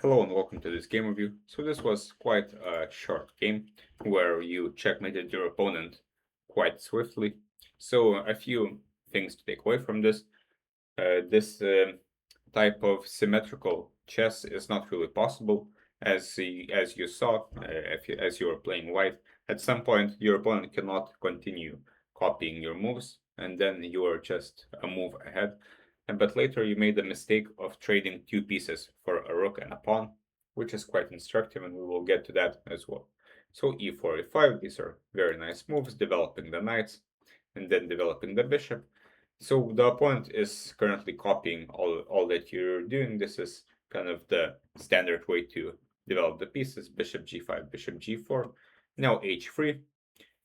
Hello and welcome to this game review. So this was quite a short game where you checkmated your opponent quite swiftly. So a few things to take away from this. This type of symmetrical chess is not really possible, as you saw, as you were playing white. At some point, your opponent cannot continue copying your moves, and then you are just a move ahead. But later you made the mistake of trading two pieces for a rook and a pawn, which is quite instructive, and we will get to that as well. So e4, e5, these are very nice moves, developing the knights, and then developing the bishop. So the opponent is currently copying all that you're doing. This is kind of the standard way to develop the pieces. Bishop g5, bishop g4, now h3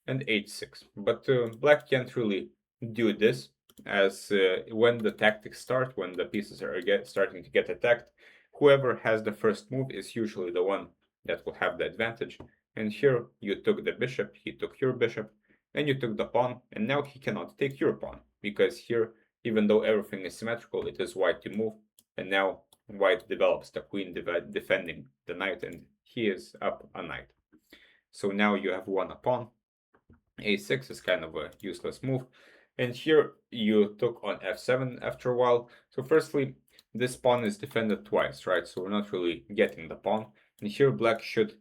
and h6. But black can't really do this, as when the tactics start, when the pieces are starting to get attacked, whoever has the first move is usually the one that will have the advantage. And here you took the bishop, he took your bishop, and you took the pawn, and now he cannot take your pawn, because here, even though everything is symmetrical, it is white to move, and now white develops the queen defending the knight, and he is up a knight. So now you have won a pawn. A6 is kind of a useless move. And here you took on f7 after a while. So firstly, this pawn is defended twice, right? So we're not really getting the pawn. And here black should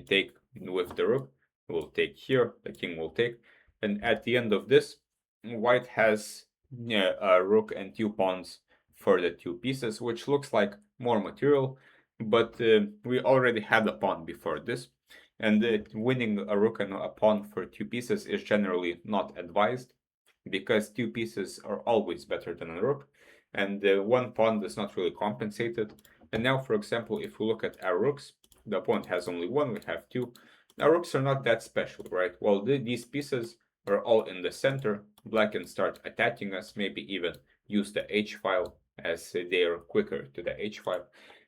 take with the rook. Will take here, the king will take. And at the end of this, white has a rook and two pawns for the two pieces, which looks like more material. But we already had a pawn before this. And winning a rook and a pawn for two pieces is generally not advised, because two pieces are always better than a rook, and one pawn is not really compensated. And now, for example, if we look at our rooks, the opponent has only one, we have two. Our rooks are not that special, right? Well, these pieces are all in the center. Black can start attacking us, maybe even use the h-file, as they are quicker to the h-file.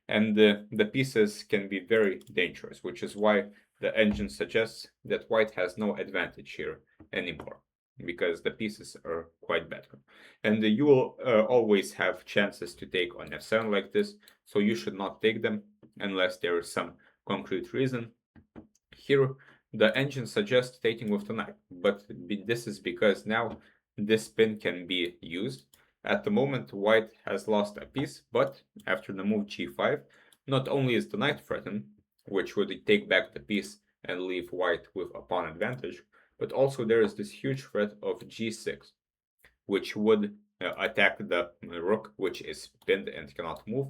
And the pieces can be very dangerous, which is why the engine suggests that white has no advantage here anymore, because the pieces are quite better. And you will always have chances to take on f7 like this, so you should not take them unless there is some concrete reason. Here, the engine suggests taking with the knight, but this is because now this pin can be used. At the moment, white has lost a piece, but after the move g5, not only is the knight threatened, which would take back the piece and leave white with a pawn advantage, but also there is this huge threat of g6, which would attack the rook, which is pinned and cannot move,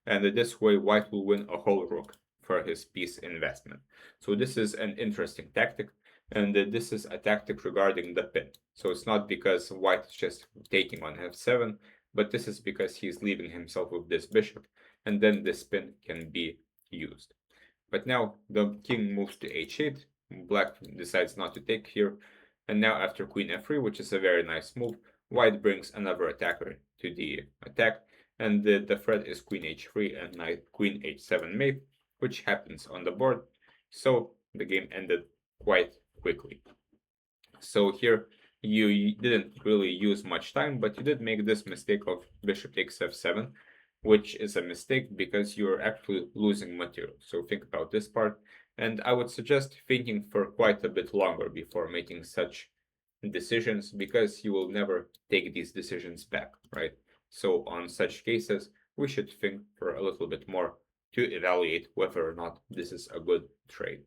and this way white will win a whole rook for his piece investment. So this is an interesting tactic, and this is a tactic regarding the pin. So it's not because white is just taking on f7, but this is because he's leaving himself with this bishop, and then this pin can be used. But now the king moves to h8, black decides not to take here, and now after queen f3, which is a very nice move, white brings another attacker to the attack, and the threat is queen h3 and knight queen h7 mate, which happens on the board. So the game ended quite quickly. So here you didn't really use much time, but you did make this mistake of bishop takes f7, which is a mistake because you're actually losing material. So think about this part, and I would suggest thinking for quite a bit longer before making such decisions, because you will never take these decisions back, right? So on such cases, we should think for a little bit more to evaluate whether or not this is a good trade.